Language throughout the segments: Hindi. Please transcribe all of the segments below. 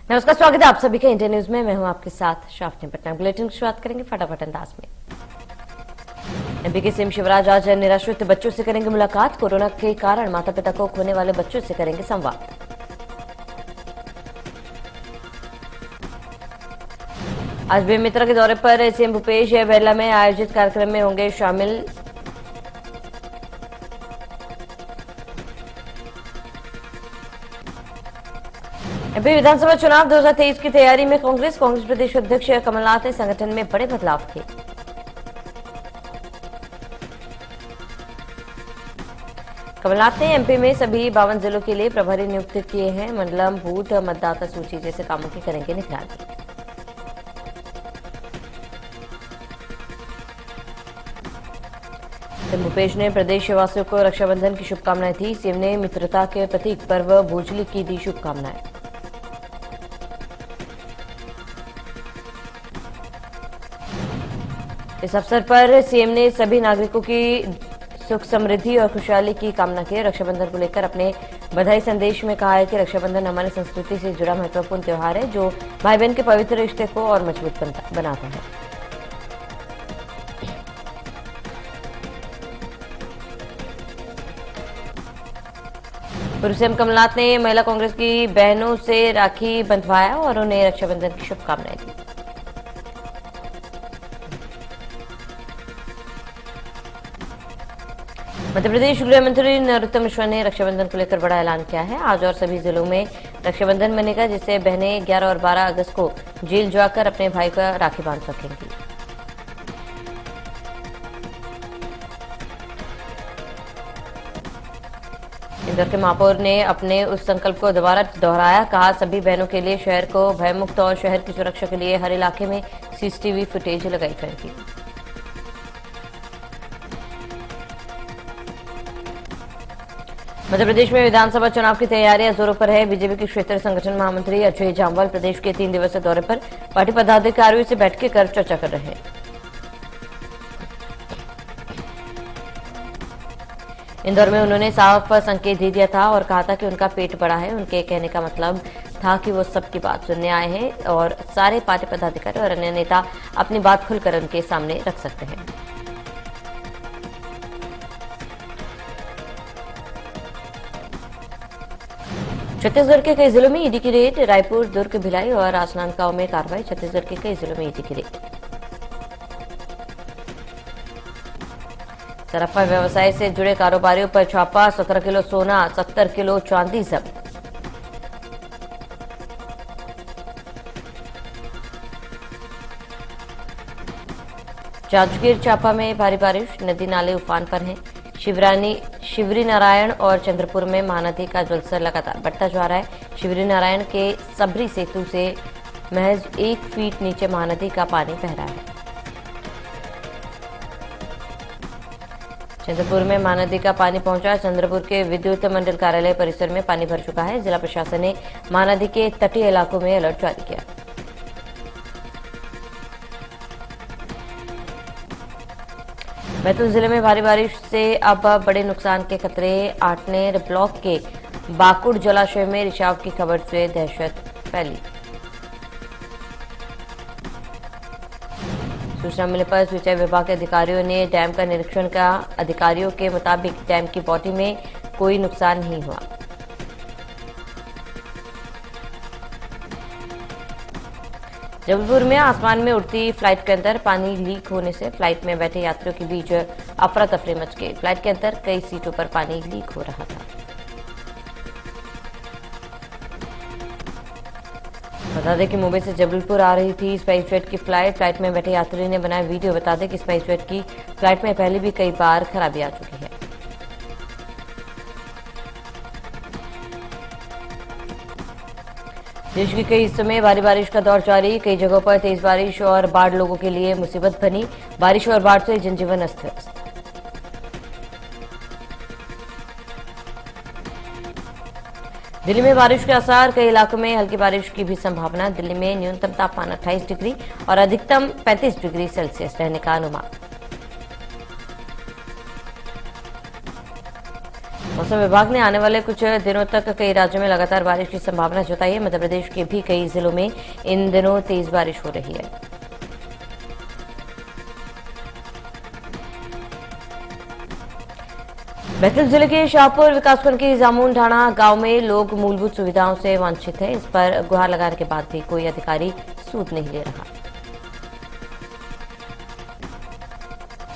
नमस्कार, स्वागत है आप सभी का इंडिया न्यूज में। मैं हूं आपके साथ शाफनी पटना। बुलेटिन की शुरुआत करेंगे फटाफट अंदाज में। एमपी के सीएम शिवराज आज निराश्रित बच्चों से करेंगे मुलाकात। कोरोना के कारण माता पिता को खोने वाले बच्चों से करेंगे संवाद। आज बेमित्रा के दौरे पर सीएम भूपेश बघेल में आयोजित कार्यक्रम में होंगे शामिल। एमपी विधानसभा चुनाव 2023 की तैयारी में कांग्रेस प्रदेश अध्यक्ष कमलनाथ ने संगठन में बड़े बदलाव किए। कमलनाथ ने एमपी में सभी 52 जिलों के लिए प्रभारी नियुक्त किए हैं। मंडलम, बूथ, मतदाता सूची जैसे कामों की करेंगे निगरानी। सीएम भूपेश ने प्रदेशवासियों को रक्षाबंधन की शुभकामनाएं दी। सीएम ने मित्रता के प्रतीक पर्व भोजली की दी शुभकामनाएं। इस अवसर पर सीएम ने सभी नागरिकों की सुख, समृद्धि और खुशहाली की कामना की। रक्षाबंधन को लेकर अपने बधाई संदेश में कहा है कि रक्षाबंधन हमारी संस्कृति से जुड़ा महत्वपूर्ण त्योहार है जो भाई बहन के पवित्र रिश्ते को और मजबूत बनाता है। पूर्व सीएम कमलनाथ ने महिला कांग्रेस की बहनों से राखी बंधवाया और उन्हें रक्षाबंधन की शुभकामनाएं दी। मध्य प्रदेश गृह मंत्री नरोत्तम मिश्रा ने रक्षाबंधन को लेकर बड़ा ऐलान किया है। आज और सभी जिलों में रक्षाबंधन बनेगा जिससे बहनें 11 और 12 अगस्त को जेल जाकर अपने भाई को राखी बांध सकेंगी। इंदौर के महापौर ने अपने उस संकल्प को दोबारा दोहराया। कहा, सभी बहनों के लिए शहर को भयमुक्त और शहर की सुरक्षा के लिए हर इलाके में सीसीटीवी फुटेज लगाई जाएगी। मध्य प्रदेश में विधानसभा चुनाव की तैयारियां जोरों पर है। बीजेपी के क्षेत्रीय संगठन महामंत्री अजय जामवाल प्रदेश के 3 दिवसीय दौरे पर पार्टी पदाधिकारियों से बैठकें कर चर्चा कर रहे हैं। इंदौर में उन्होंने साफ संकेत दे दिया था और कहा था कि उनका पेट बड़ा है। उनके कहने का मतलब था कि वो सबकी बात सुनने आए हैं और सारे पार्टी पदाधिकारी और अन्य नेता अपनी बात खुलकर उनके सामने रख सकते हैं। छत्तीसगढ़ के कई जिलों में ईडी की रेड। रायपुर, दुर्ग, भिलाई और राजनांदगांव में कार्रवाई। छत्तीसगढ़ के कई जिलों में ईडी की रेड। सराफा व्यवसाय से जुड़े कारोबारियों पर छापा। 17 किलो सोना, 70 किलो चांदी जब्त। जांजगीर चांपा में भारी बारिश, नदी नाले उफान पर हैं। शिवरी नारायण और चंद्रपुर में महानदी का जलस्तर लगातार बढ़ता जा रहा है। शिवरी नारायण के सबरी सेतु से महज 1 फीट नीचे महानदी का पानी बह रहा है। चंद्रपुर में महानदी का पानी पहुंचा। चंद्रपुर के विद्युत मंडल कार्यालय परिसर में पानी भर चुका है। जिला प्रशासन ने महानदी के तटीय इलाकों में अलर्ट जारी किया। बैतूल जिले में भारी बारिश से अब बड़े नुकसान के खतरे। आटनेर ब्लॉक के बाकुड़ जलाशय में रिसाव की खबर से दहशत फैली। सूचना मिलने पर सिंचाई विभाग के अधिकारियों ने डैम का निरीक्षण किया। अधिकारियों के मुताबिक डैम की बॉडी में कोई नुकसान नहीं हुआ। जबलपुर में आसमान में उड़ती फ्लाइट के अंदर पानी लीक होने से फ्लाइट में बैठे यात्रियों के बीच अफरा तफरी मच गई। फ्लाइट के अंदर कई सीटों पर पानी लीक हो रहा था। बता दें कि मुंबई से जबलपुर आ रही थी स्पाइसजेट की फ्लाइट में बैठे यात्री ने बनाया वीडियो। बता दें कि स्पाइसजेट की फ्लाइट में पहले भी कई बार खराबी आ चुकी है। देश के कई हिस्सों में भारी बारिश का दौर जारी। कई जगहों पर तेज बारिश और बाढ़ लोगों के लिए मुसीबत बनी। बारिश और बाढ़ से जनजीवन अस्त व्यस्त। दिल्ली में बारिश के आसार। कई इलाकों में हल्की बारिश की भी संभावना। दिल्ली में न्यूनतम तापमान 28 डिग्री और अधिकतम 35 डिग्री सेल्सियस रहने का अनुमान। मौसम विभाग ने आने वाले कुछ दिनों तक कई राज्यों में लगातार बारिश की संभावना जताई है। मध्य प्रदेश के भी कई जिलों में इन दिनों तेज बारिश हो रही है। बैतूल जिले के शाहपुर विकासखंड के जामुन ढाणा गांव में लोग मूलभूत सुविधाओं से वंचित हैं। इस पर गुहार लगाने के बाद भी कोई अधिकारी सूद नहीं ले रहा।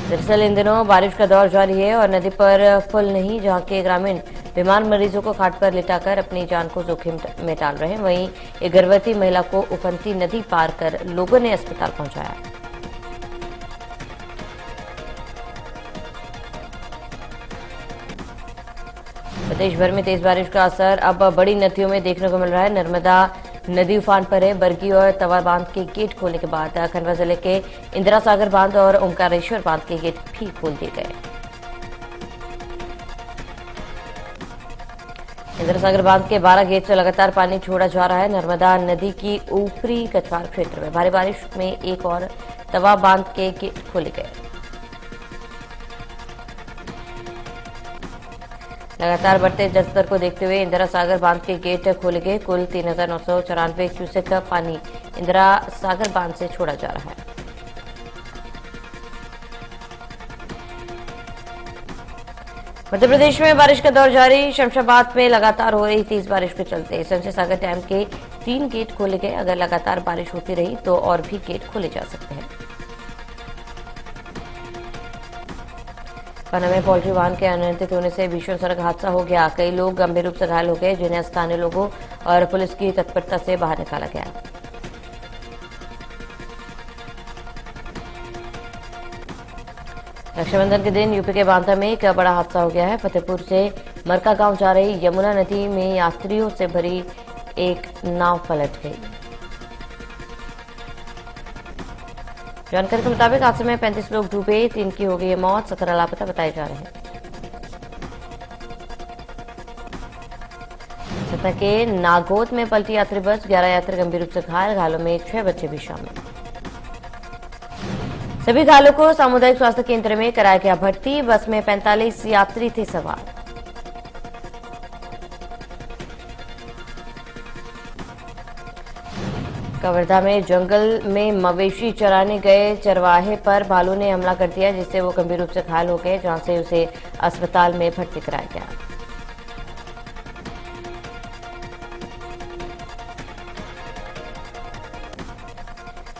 दरअसल इन दिनों बारिश का दौर जारी है और नदी पर पुल नहीं, जहां के ग्रामीण बीमार मरीजों को घाट पर लिटाकर अपनी जान को जोखिम में डाल रहे हैं। वहीं एक गर्भवती महिला को उफनती नदी पार कर लोगों ने अस्पताल पहुंचाया। प्रदेश भर में तेज बारिश का असर अब बड़ी नदियों में देखने को मिल रहा है। नर्मदा नदी उफान पर है। बरगी और तवा बांध के गेट खोलने के बाद खंडवा जिले के इंदिरा सागर बांध और ओंकारेश्वर बांध के गेट भी खोल दिए गए। इंदिरा सागर बांध के 12 गेट से लगातार पानी छोड़ा जा रहा है। नर्मदा नदी की ऊपरी कछवार क्षेत्र में भारी बारिश में एक और तवा बांध के गेट खोले गए। लगातार बढ़ते जलस्तर को देखते हुए इंदिरा सागर बांध के गेट खोले गए। कुल 3,994 क्यूसेक का पानी इंदिरा सागर बांध से छोड़ा जा रहा है। मध्य प्रदेश में बारिश का दौर जारी। शमशाबाद में लगातार हो रही तेज बारिश के चलते संजय सागर डैम के 3 गेट खोले गए। अगर लगातार बारिश होती रही तो और भी गेट खोले जा सकते हैं। पन्ना में पोल्ट्री वाहन के अनियंत्रित होने से भीषण सड़क हादसा हो गया। कई लोग गंभीर रूप से घायल हो गए, जिन्हें स्थानीय लोगों और पुलिस की तत्परता से बाहर निकाला गया। रक्षाबंधन के दिन यूपी के बांदा में एक बड़ा हादसा हो गया है। फतेहपुर से मरका गांव जा रही यमुना नदी में यात्रियों से भरी एक नाव पलट गई। जानकारी के मुताबिक हादसे में 35 लोग डूबे, 3 की हो गई मौत, 17 लापता बताए जा रहे हैं। सतना के नागोद में पलटी यात्री बस, 11 यात्री गंभीर रूप से घायल, घायलों में 6 बच्चे भी शामिल। सभी घायलों को सामुदायिक स्वास्थ्य केंद्र में कराया गया भर्ती। बस में 45 यात्री थे सवार। कवर्धा में जंगल में मवेशी चराने गए चरवाहे पर भालू ने हमला कर दिया, जिससे वो गंभीर रूप से घायल हो गए, जहां से उसे अस्पताल में भर्ती कराया गया।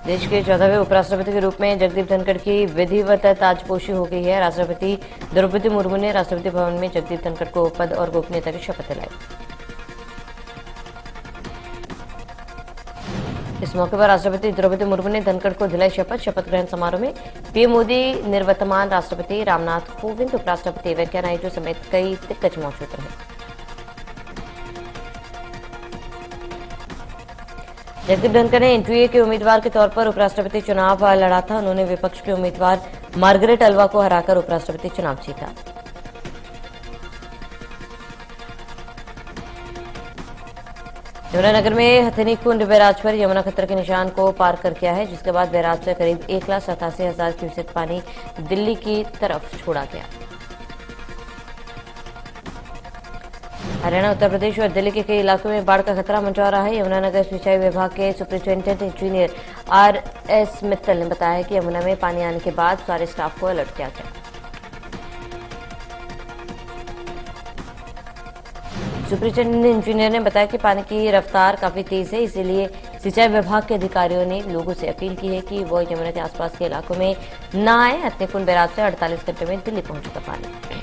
देश के 14वें उपराष्ट्रपति के रूप में जगदीप धनखड़ की विधिवत ताजपोशी हो गई है। राष्ट्रपति द्रौपदी मुर्मू ने राष्ट्रपति भवन में जगदीप धनखड़ को पद और गोपनीयता की शपथ दिलाई। इस मौके पर राष्ट्रपति द्रौपदी मुर्मू ने धनखड़ को दिलाई शपथ। शपथ ग्रहण समारोह में पीएम मोदी, निवर्तमान राष्ट्रपति रामनाथ कोविंद, उपराष्ट्रपति वेंकैया नायडू समेत कई दिग्गज मौजूद रहे। जगदीप धनखड़ ने एनडीए के उम्मीदवार के तौर पर उपराष्ट्रपति चुनाव लड़ा था। उन्होंने विपक्ष के उम्मीदवार मार्गरेट अल्वा को हराकर उपराष्ट्रपति चुनाव जीता। यमुनानगर में हथनी कुंड बैराज पर यमुना खतरे के निशान को पार कर गया है, जिसके बाद बैराज से करीब 1,87,000 क्यूसेक पानी दिल्ली की तरफ छोड़ा गया। हरियाणा, उत्तर प्रदेश और दिल्ली के कई इलाकों में बाढ़ का खतरा मंडरा रहा है। यमुनानगर सिंचाई विभाग के सुपरिंटेंडेंट इंजीनियर RS मित्तल ने बताया कि यमुना में पानी आने के बाद सारे स्टाफ को अलर्ट किया गया। सुपरिंटेंडेंट इंजीनियर ने बताया कि पानी की रफ्तार काफी तेज है, इसीलिए सिंचाई विभाग के अधिकारियों ने लोगों से अपील की है कि वो यमुना के आसपास के इलाकों में न आए। हथनी कुंड बैराज से 48 घंटे में दिल्ली पहुंचेगा पानी।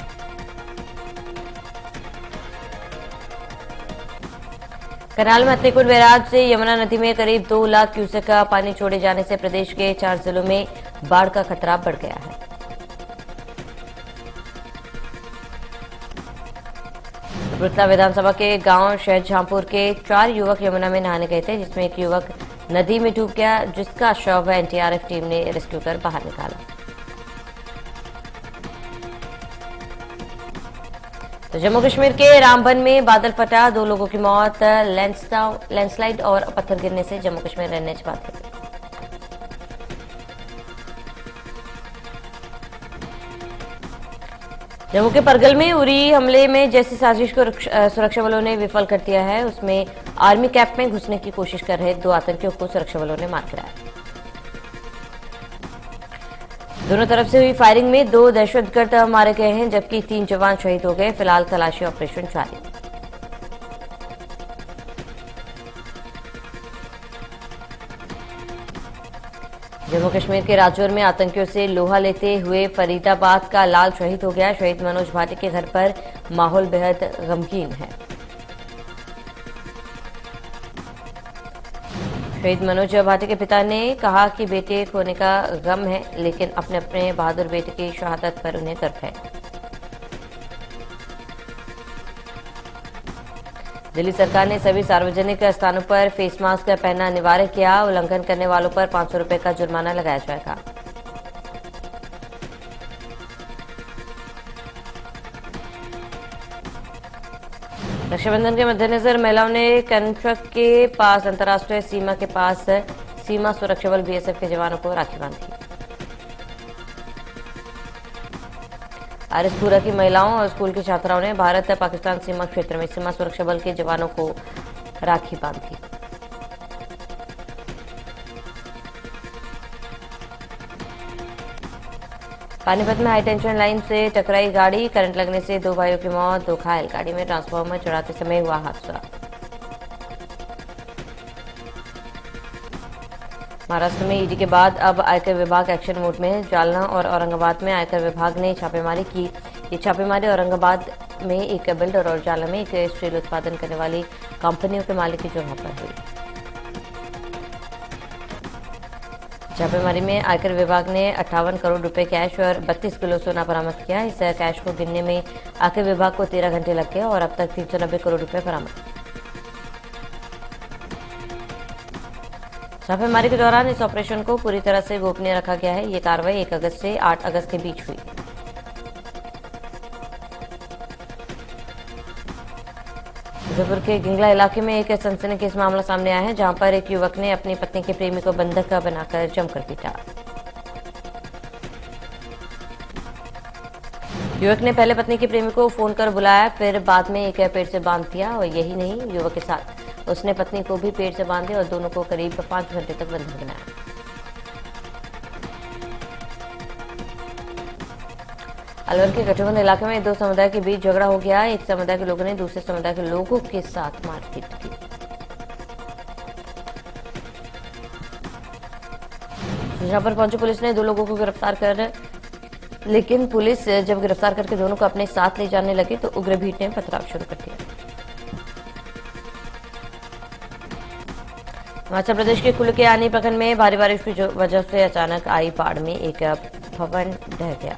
करनाल में हथनी कुंड बैराज से यमुना नदी में करीब 2 लाख क्यूसेक का पानी छोड़े जाने से प्रदेश के 4 जिलों में बाढ़ का खतरा बढ़ गया है। रुतला विधानसभा के गांव शहजहांपुर के 4 युवक यमुना में नहाने गए थे, जिसमें एक युवक नदी में डूब गया, जिसका शव एनडीआरएफ टीम ने रेस्क्यू कर बाहर निकाला। तो जम्मू कश्मीर के रामबन में बादल फटा, 2 लोगों की मौत, लैंडस्लाइड और पत्थर गिरने से जम्मू कश्मीर रहने बाधित। जम्मू के परगल में उरी हमले में जैसी साजिश को सुरक्षा बलों ने विफल कर दिया है, उसमें आर्मी कैंप में घुसने की कोशिश कर रहे 2 आतंकियों को सुरक्षा बलों ने मार गिराया। दोनों तरफ से हुई फायरिंग में 2 दहशतगर्द मारे गए हैं, जबकि 3 जवान शहीद हो गए। फिलहाल तलाशी ऑपरेशन जारी। जम्मू कश्मीर के राजौर में आतंकियों से लोहा लेते हुए फरीदाबाद का लाल शहीद हो गया। शहीद मनोज भाटी के घर पर माहौल बेहद गमगीन है। शहीद मनोज भाटी के पिता ने कहा कि बेटे खोने का गम है, लेकिन अपने बहादुर बेटे की शहादत पर उन्हें गर्व है। दिल्ली सरकार ने सभी सार्वजनिक स्थानों पर फेस मास्क पहनना अनिवार्य किया। उल्लंघन करने वालों पर 500 रुपए का जुर्माना लगाया जाएगा। रक्षाबंधन के मद्देनजर महिलाओं ने कंचक के पास अंतर्राष्ट्रीय सीमा के पास सीमा सुरक्षा बल बीएसएफ के जवानों को राखी बांधी। आरएसपुरा की महिलाओं और स्कूल की छात्राओं ने भारत पाकिस्तान सीमा क्षेत्र में सीमा सुरक्षा बल के जवानों को राखी बांधी। पानीपत में हाई टेंशन लाइन से टकराई गाड़ी, करंट लगने से 2 भाइयों की मौत, 2 घायल। गाड़ी में ट्रांसफार्मर चढ़ाते समय हुआ हादसा। महाराष्ट्र में ईडी के बाद अब आयकर विभाग एक्शन मोड में है। जालना और औरंगाबाद में आयकर विभाग ने छापेमारी की। ये छापेमारी औरंगाबाद में एक बिल्डर और जालना में एक स्टील उत्पादन करने वाली कंपनियों के मालिक की जगह पर हुई। छापेमारी में आयकर विभाग ने 58 करोड़ रुपए कैश और 32 किलो सोना बरामद किया। इस कैश को गिनने में आयकर विभाग को 13 घंटे लग गए और अब तक 390 करोड़ रुपए बरामद। छापेमारी के दौरान इस ऑपरेशन को पूरी तरह से गोपनीय रखा गया है। ये कार्रवाई 1 अगस्त से 8 अगस्त के बीच हुई। उदयपुर के गिंगला इलाके में एक सनसनीखेज मामला सामने आया है, जहां पर एक युवक ने अपनी पत्नी के प्रेमी को बंधक बनाकर जमकर पीटा। युवक ने पहले पत्नी के प्रेमी को फोन कर बुलाया, फिर बाद में एक पेड़ से बांध दिया और यही नहीं, युवक के साथ उसने पत्नी को भी पेड़ से बांध दिया और दोनों को करीब 5 घंटे तक बंधक बनाया। अलवर के गठबंधन इलाके में 2 समुदाय के बीच झगड़ा हो गया। एक समुदाय के लोगों ने दूसरे समुदाय के लोगों के साथ मारपीट की। सूचना पर पहुंची पुलिस ने 2 लोगों को गिरफ्तार कर, लेकिन पुलिस जब गिरफ्तार करके दोनों को अपने साथ ले जाने लगी तो उग्र भीड़ ने पथराव शुरू कर दिया। हिमाचल प्रदेश के कुल्लू के आनी प्रखंड में भारी बारिश की वजह से अचानक आई बाढ़ में एक भवन ढह गया।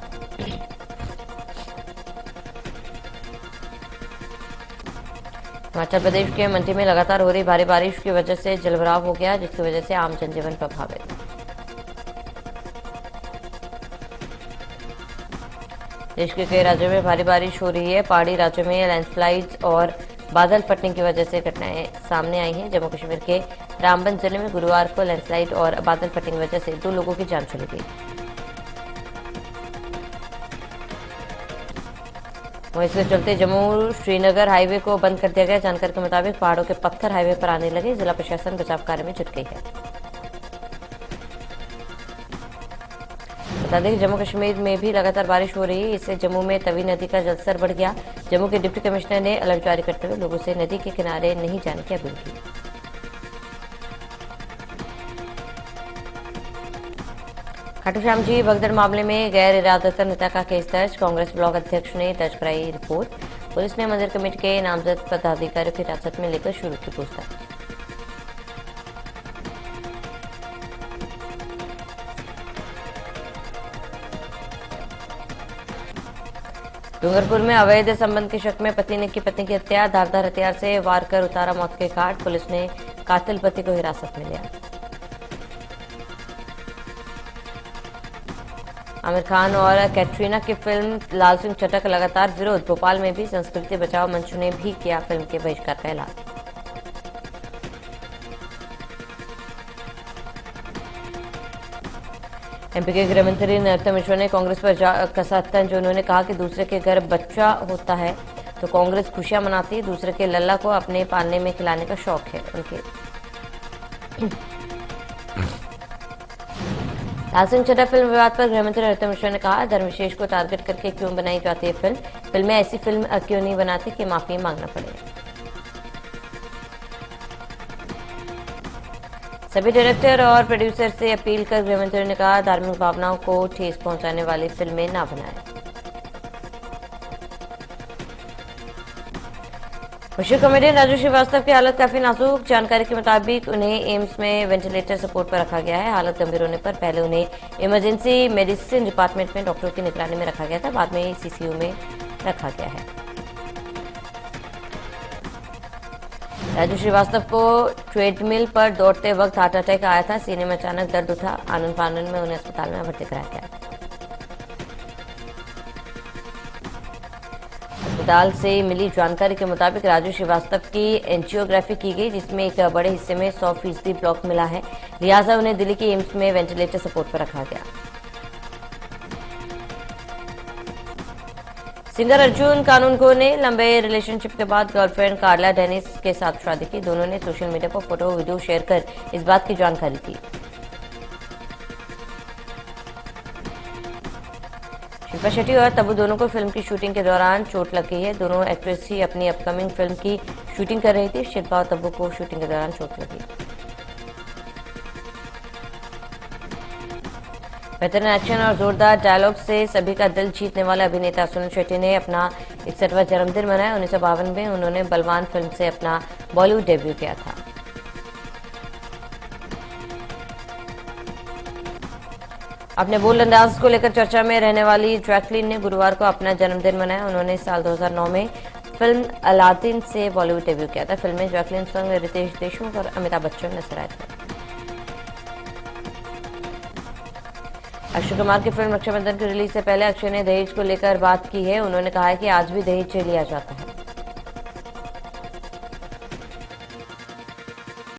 हिमाचल प्रदेश के मंडी में लगातार हो रही भारी बारिश की वजह से जलभराव हो गया, जिसकी वजह से आम जनजीवन प्रभावित। देश के कई राज्यों में भारी बारिश हो रही है। पहाड़ी राज्यों में लैंडस्लाइड्स और बादल फटने की वजह से घटनाएं सामने आई हैं। जम्मू कश्मीर के रामबन जिले में गुरुवार को लैंडस्लाइड और बादल फटने की वजह से 2 लोगों की जान चली गई। वहीं इसके चलते जम्मू श्रीनगर हाईवे को बंद कर दिया गया। जानकारी के मुताबिक पहाड़ों के पत्थर हाईवे पर आने लगे। जिला प्रशासन बचाव कार्य में जुट गई है। बता दें कि जम्मू कश्मीर में भी लगातार बारिश हो रही है। इससे जम्मू में तवी नदी का जलस्तर बढ़ गया। जम्मू के डिप्टी कमिश्नर ने अलर्ट जारी करते हुए लोगों से नदी के किनारे नहीं जाने की अपील की। खाटू श्याम जी भगदड़ मामले में गैर इरादतन हत्या का केस दर्ज। कांग्रेस ब्लॉक अध्यक्ष ने दर्ज कराई रिपोर्ट। पुलिस ने मंदिर कमेटी के नामजद पदाधिकारियों की हिरासत में लेकर शुरू की पूछताछ। डूंगरपुर में अवैध संबंध के शक में पति ने की पत्नी की हत्या। धारदार हथियार से वार कर उतारा मौत के घाट। पुलिस ने कातिल पति को हिरासत में लिया। आमिर खान और कैटरीना की फिल्म लाल सिंह चड्ढा का लगातार विरोध। भोपाल में भी संस्कृति बचाओ मंच ने भी किया फिल्म के बहिष्कार का ऐलान। एमपी के गृह मंत्री नरोत्तम मिश्रा ने कांग्रेस पर कसा तंज। उन्होंने कहा कि दूसरे के घर बच्चा होता है तो कांग्रेस खुशियां मनाती है, दूसरे के लल्ला को अपने पालने में खिलाने का शौक है उनके। लाल सिंह चड्ढा फिल्म विवाद पर गृहमंत्री नरोत्तम मिश्रा ने कहा, धर्मविशेष को टारगेट करके क्यों बनाई जाती है फिल्म में ऐसी फिल्म क्यों नहीं बनाती कि माफी मांगना पड़े। सभी डायरेक्टर और प्रोड्यूसर से अपील कर गृहमंत्री ने कहा, धार्मिक भावनाओं को ठेस पहुंचाने वाली फिल्में ना बनाएं। मशहूर कॉमेडियन राजू श्रीवास्तव की हालत काफी नाजुक। जानकारी के मुताबिक उन्हें एम्स में वेंटिलेटर सपोर्ट पर रखा गया है। हालत गंभीर होने पर पहले उन्हें इमरजेंसी मेडिसिन डिपार्टमेंट में डॉक्टरों की निगरानी में रखा गया था, बाद में सीसीयू में रखा गया है। राजू श्रीवास्तव को ट्रेडमिल पर दौड़ते वक्त हार्ट अटैक आया था। सीने में अचानक दर्द उठा। आनंद फानंद में उन्हें अस्पताल में भर्ती कराया गया। अस्पताल से मिली जानकारी के मुताबिक राजू श्रीवास्तव की एंजियोग्राफी की गई, जिसमें एक बड़े हिस्से में 100% ब्लॉक मिला है। लिहाजा उन्हें दिल्ली के एम्स में वेंटिलेटर सपोर्ट पर रखा गया। सिंगर अर्जुन कानूनगो ने लंबे रिलेशनशिप के बाद गर्लफ्रेंड कार्ला डेनिस के साथ शादी की। दोनों ने सोशल मीडिया पर फोटो वीडियो शेयर कर इस बात की जानकारी दी। शिल्पा शेट्टी और तब्बू दोनों को फिल्म की शूटिंग के दौरान चोट लग गई है। दोनों एक्ट्रेस ही अपनी अपकमिंग फिल्म की शूटिंग कर रही थी। शिल्पा और तब्बू को शूटिंग के दौरान चोट लगी। बेहतरीन एक्शन और जोरदार डायलॉग से सभी का दिल जीतने वाले अभिनेता सुनील शेट्टी ने अपना 61वां जन्मदिन मनाया। 1952 में उन्होंने बलवान फिल्म से अपना बॉलीवुड डेब्यू किया था। अपने बोल्ड अंदाज को लेकर चर्चा में रहने वाली जैकलीन ने गुरुवार को अपना जन्मदिन मनाया। उन्होंने साल 2009 में फिल्म अलादीन से बॉलीवुड डेब्यू किया था। फिल्म में जैकलीन संग रितेश देशमुख और अमिताभ बच्चन नजर आए थे। अक्षय कुमार की फिल्म रक्षाबंधन की रिलीज से पहले अक्षय ने दहेज को लेकर बात की है। उन्होंने कहा है कि आज भी दहेज लिया जाता है।